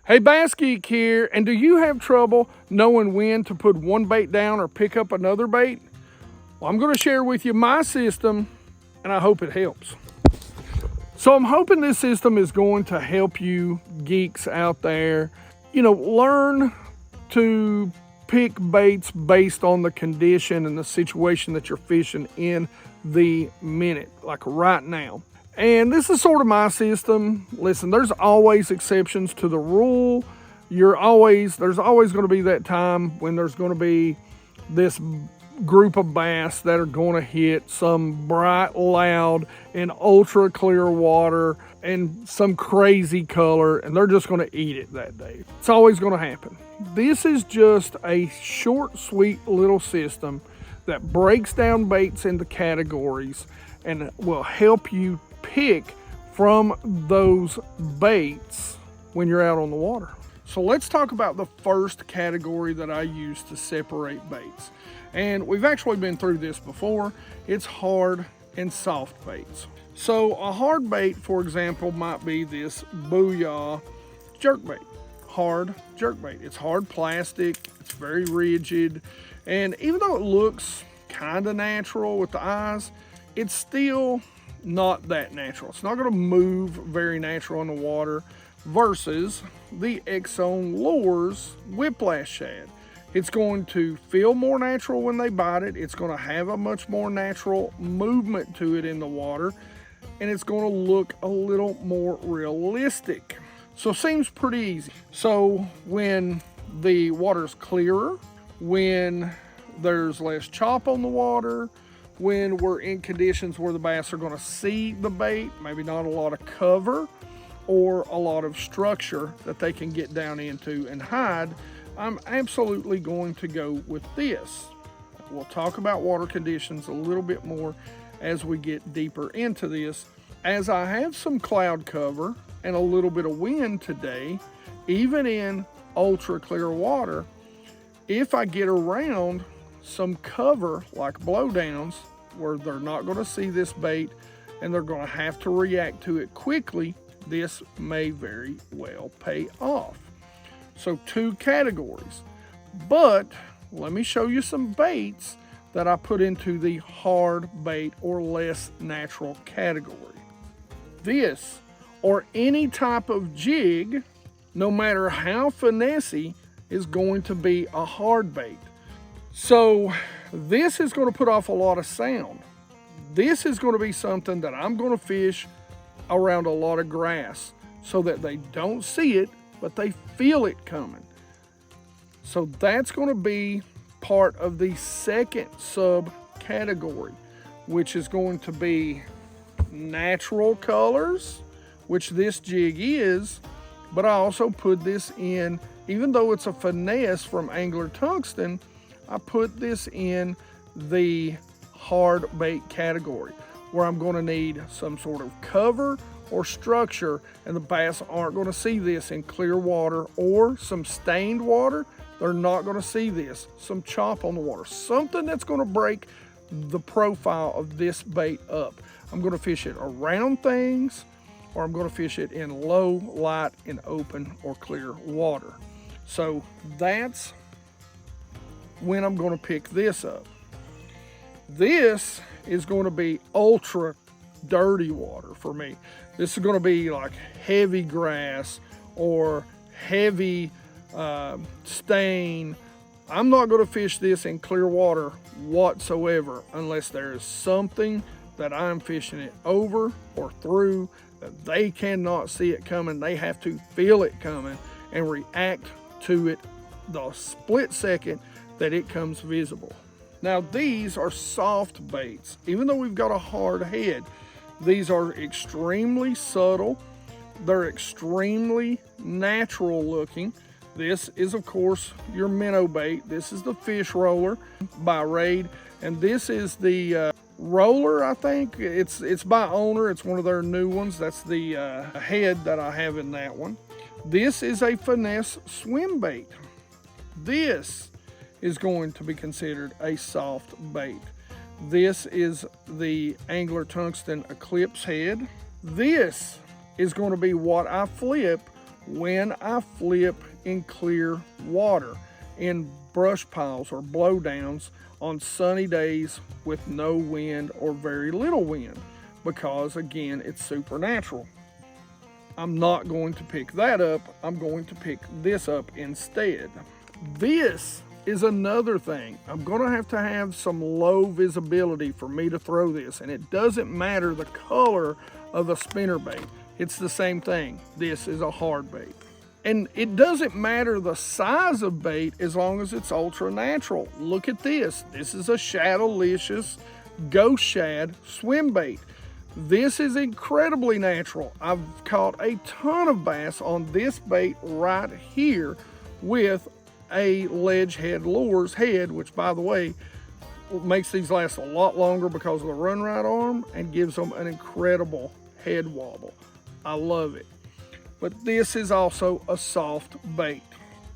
Hey, BassGeek here, and do you have trouble knowing when to put one bait down or pick up another bait? Well, I'm going to share with you my system, and I hope it helps. So I'm hoping this system is going to help you geeks out there, learn to pick baits based on the condition and the situation that you're fishing in the minute, like right now. And this is sort of my system. Listen, there's always exceptions to the rule. There's always going to be that time when there's going to be this group of bass that are going to hit some bright, loud, and ultra clear water and some crazy color, and they're just going to eat it that day. It's always going to happen. This is just a short, sweet little system that breaks down baits into categories and will help you pick from those baits when you're out on the water. So let's talk about the first category that I use to separate baits. And we've actually been through this before. It's hard and soft baits. So a hard bait, for example, might be this Booyah jerkbait. Hard jerkbait. It's hard plastic, it's very rigid, and even though it looks kind of natural with the eyes, it's still not that natural. It's not going to move very natural in the water versus the Exxon Lures Whiplash Shad. It's going to feel more natural when they bite it. It's going to have a much more natural movement to it in the water, and it's going to look a little more realistic. So it seems pretty easy. So when the water's clearer, when there's less chop on the water, when we're in conditions where the bass are going to see the bait, maybe not a lot of cover or a lot of structure that they can get down into and hide, I'm absolutely going to go with this. We'll talk about water conditions a little bit more as we get deeper into this. As I have some cloud cover and a little bit of wind today, even in ultra clear water, if I get around some cover like blowdowns where they're not going to see this bait and they're going to have to react to it quickly, this may very well pay off. So two categories, but let me show you some baits that I put into the hard bait or less natural category. This or any type of jig, no matter how finessey, is going to be a hard bait. So this is going to put off a lot of sound. This is going to be something that I'm going to fish around a lot of grass so that they don't see it, but they feel it coming. So that's going to be part of the second subcategory, which is going to be natural colors, which this jig is, but I also put this in, even though it's a finesse from Angler Tungsten, I put this in the hard bait category where I'm going to need some sort of cover or structure, and the bass aren't going to see this in clear water or some stained water. They're not going to see this. Some chop on the water, something that's going to break the profile of this bait up. I'm going to fish it around things, or I'm going to fish it in low, light, and open or clear water. So that's when I'm going to pick this up. This is going to be ultra dirty water for me. This is going to be like heavy grass or heavy stain. I'm not going to fish this in clear water whatsoever unless there is something that I'm fishing it over or through that they cannot see it coming. They have to feel it coming and react to it the split second that it comes visible. Now these are soft baits. Even though we've got a hard head, these are extremely subtle. They're extremely natural looking. This is, of course, your minnow bait. This is the fish roller by Raid, and this is the roller, I think. It's by Owner. It's one of their new ones. That's the head that I have in that one. This is a finesse swim bait. This is going to be considered a soft bait. This is the Angler Tungsten Eclipse head. This is going to be what I flip when I flip in clear water, in brush piles or blowdowns on sunny days with no wind or very little wind, because again, it's supernatural. I'm not going to pick that up. I'm going to pick this up instead. This is another thing. I'm going to have some low visibility for me to throw this, and it doesn't matter the color of the spinner bait. It's the same thing. This is a hard bait. And it doesn't matter the size of bait as long as it's ultra natural. Look at this. This is a Shadowlicious Ghost Shad swim bait. This is incredibly natural. I've caught a ton of bass on this bait right here with a ledge head lures head, which by the way, makes these last a lot longer because of the run right arm and gives them an incredible head wobble. I love it. But this is also a soft bait.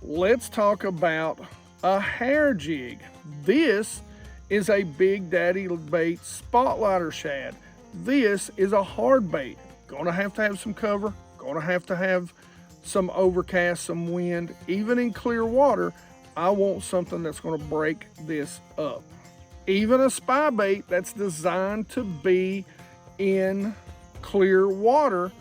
Let's talk about a hair jig. This is a Big Daddy Bait Spotlighter Shad. This is a hard bait. Gonna have to have some cover, gonna have to have some overcast, some wind. Even in clear water, I want something that's gonna break this up. Even a spy bait that's designed to be in clear water,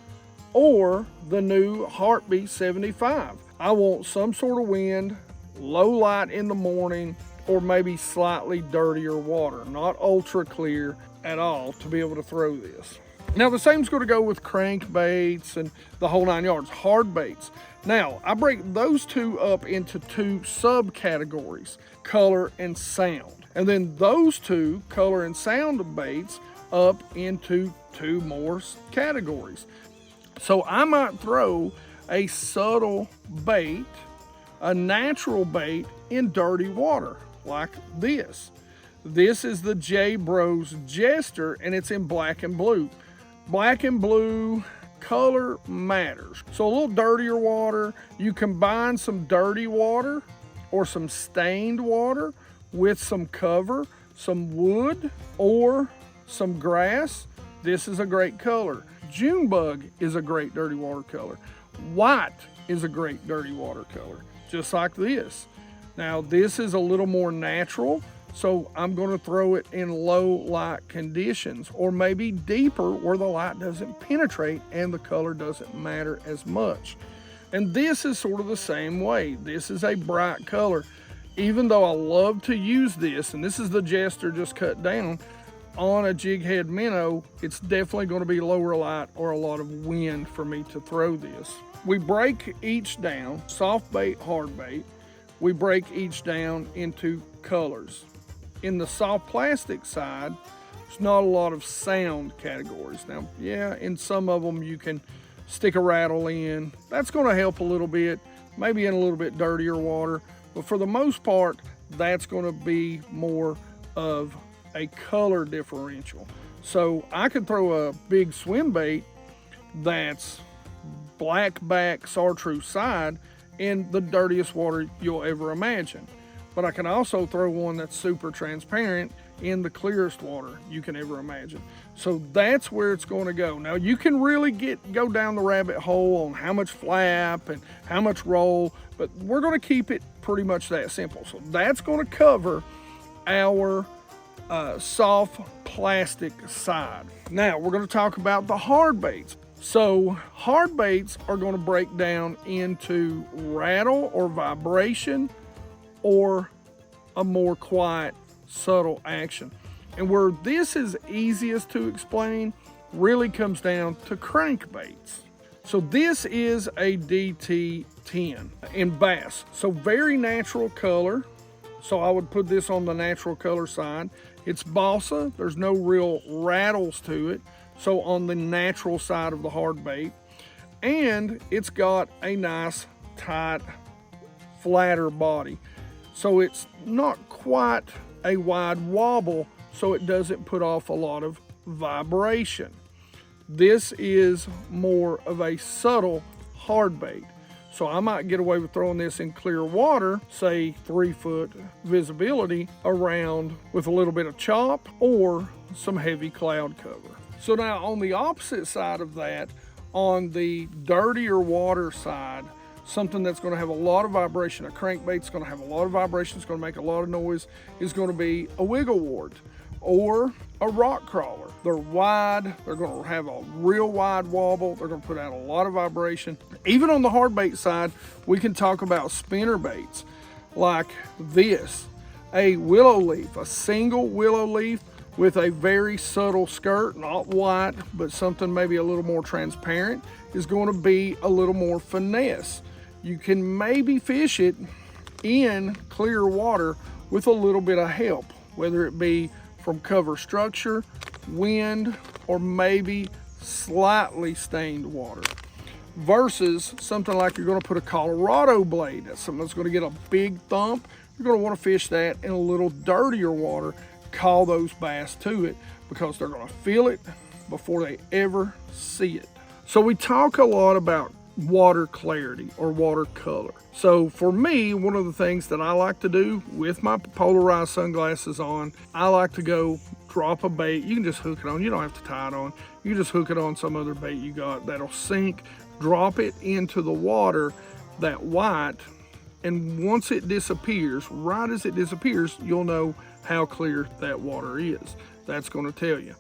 or the new Heartbeat 75. I want some sort of wind, low light in the morning, or maybe slightly dirtier water, not ultra clear at all, to be able to throw this. Now the same's going to go with crankbaits and the whole 9 yards, hard baits. Now I break those two up into two subcategories, color and sound. And then those two color and sound baits up into two more categories. So I might throw a subtle bait, a natural bait in dirty water like this. This is the J Bros Jester, and it's in black and blue. Black and blue color matters. So a little dirtier water, you combine some dirty water or some stained water with some cover, some wood or some grass. This is a great color. Junebug is a great dirty water color. White is a great dirty water color, just like this. Now this is a little more natural, so I'm going to throw it in low light conditions, or maybe deeper where the light doesn't penetrate and the color doesn't matter as much. And this is sort of the same way. This is a bright color. Even though I love to use this, and this is the Jester just cut down, on a jig head minnow, it's definitely going to be lower light or a lot of wind for me to throw this. We break each down, soft bait, hard bait. We break each down into colors. In the soft plastic side, there's not a lot of sound categories. Now, yeah, in some of them you can stick a rattle in. That's going to help a little bit, maybe in a little bit dirtier water. But for the most part, that's going to be more of a color differential. So I could throw a big swim bait that's black back chartreuse side in the dirtiest water you'll ever imagine. But I can also throw one that's super transparent in the clearest water you can ever imagine. So that's where it's going to go. Now you can really go down the rabbit hole on how much flap and how much roll, but we're going to keep it pretty much that simple. So that's going to cover our soft plastic side. Now we're going to talk about the hard baits. So hard baits are going to break down into rattle or vibration, or a more quiet, subtle action. And where this is easiest to explain really comes down to crankbaits. So this is a DT10 in bass. So very natural color. So I would put this on the natural color side. It's balsa, there's no real rattles to it. So on the natural side of the hard bait. And it's got a nice, tight, flatter body. So it's not quite a wide wobble, so it doesn't put off a lot of vibration. This is more of a subtle hard bait. So I might get away with throwing this in clear water, say 3-foot visibility around with a little bit of chop or some heavy cloud cover. So now on the opposite side of that, On the dirtier water side, something that's going to have a lot of vibration, a crankbait's going to have a lot of vibration, it's going to make a lot of noise, is going to be a wiggle wart or a rock crawler. They're wide, they're going to have a real wide wobble, they're going to put out a lot of vibration. Even on the hard bait side, we can talk about spinner baits like this. A willow leaf, a single willow leaf with a very subtle skirt, not white, but something maybe a little more transparent, is going to be a little more finesse. You can maybe fish it in clear water with a little bit of help, whether it be from cover structure, wind, or maybe slightly stained water. Versus something like you're going to put a Colorado blade, that's something that's going to get a big thump. You're going to want to fish that in a little dirtier water, call those bass to it, because they're going to feel it before they ever see it. So we talk a lot about water clarity or water color. So for me, one of the things that I like to do with my polarized sunglasses on, I like to go drop a bait. You can just hook it on, you don't have to tie it on. You just hook it on some other bait you got that'll sink, drop it into the water, that white, and once it disappears, right as it disappears, you'll know how clear that water is. That's going to tell you.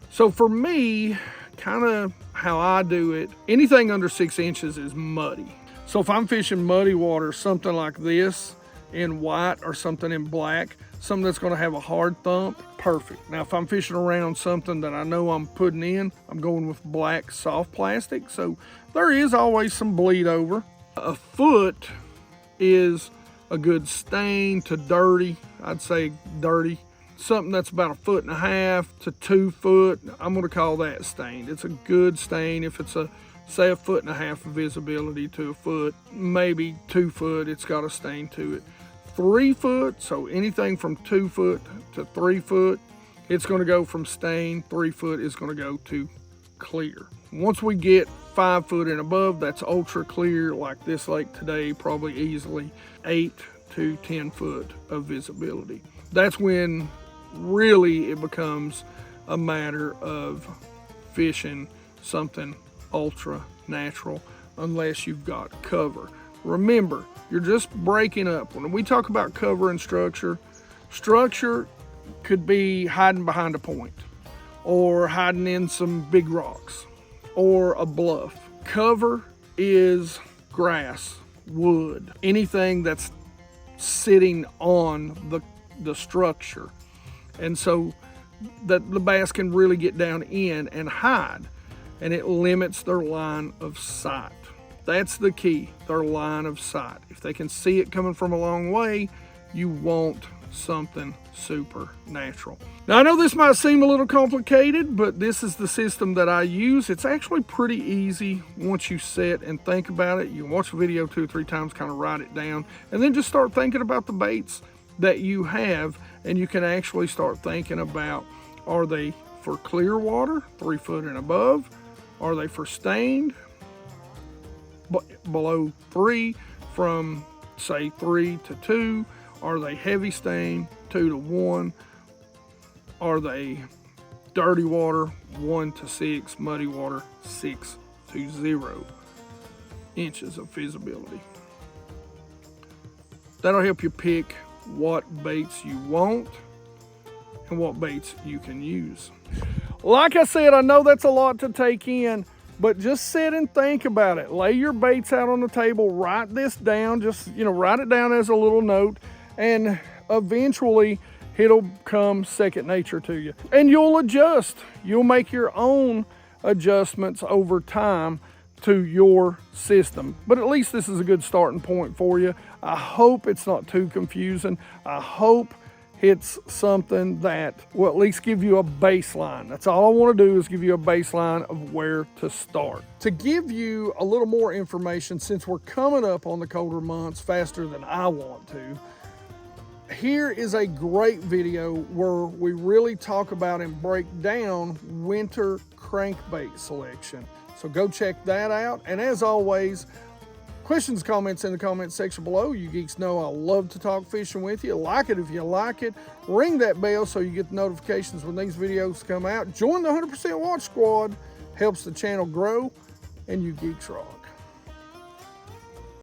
So for me, kind of how I do it, anything under 6 inches is muddy. So if I'm fishing muddy water, something like this in white or something in black, something that's going to have a hard thump, perfect. Now if I'm fishing around something that I know I'm putting in, I'm going with black soft plastic, so there is always some bleed over. A foot is a good stain to dirty. I'd say dirty. Something that's about 1.5 to 2 foot, I'm going to call that stained. It's a good stain. If it's say 1.5 of visibility to a foot, maybe 2 foot, it's got a stain to it. 3 foot, so anything from 2 foot to 3 foot, it's going to go from stained. 3 foot is going to go to clear. Once we get 5 foot and above, that's ultra clear, like this lake today, probably easily 8 to 10 foot of visibility. That's when really it becomes a matter of fishing something ultra natural, unless you've got cover. Remember, you're just breaking up. When we talk about cover and structure, structure could be hiding behind a point or hiding in some big rocks or a bluff. Cover is grass, wood, anything that's sitting on the structure. And so that the bass can really get down in and hide, and it limits their line of sight. That's the key, their line of sight. If they can see it coming from a long way, you want something supernatural. Now I know this might seem a little complicated, but this is the system that I use. It's actually pretty easy once you sit and think about it. You watch the video 2 or 3 times, kind of write it down, and then just start thinking about the baits that you have, and you can actually start thinking about, are they for clear water, 3 foot and above? Are they for stained below 3, from say 3 to 2? Are they heavy stain, 2 to 1? Are they dirty water, 1 to 6, muddy water, 6 to 0 inches of visibility? That'll help you pick what baits you want and what baits you can use. Like I said, I know that's a lot to take in, but just sit and think about it. Lay your baits out on the table, write this down, just, write it down as a little note, and eventually it'll come second nature to you. And you'll adjust. You'll make your own adjustments over time to your system. But at least this is a good starting point for you. I hope it's not too confusing. I hope it's something that will at least give you a baseline. That's all I want to do, is give you a baseline of where to start. To give you a little more information, since we're coming up on the colder months faster than I want to, here is a great video where we really talk about and break down winter crankbait selection. So go check that out. And as always, questions, comments in the comments section below. You geeks know I love to talk fishing with you. Like it if you like it. Ring that bell so you get the notifications when these videos come out. Join the 100% Watch Squad. Helps the channel grow. and you geeks rock.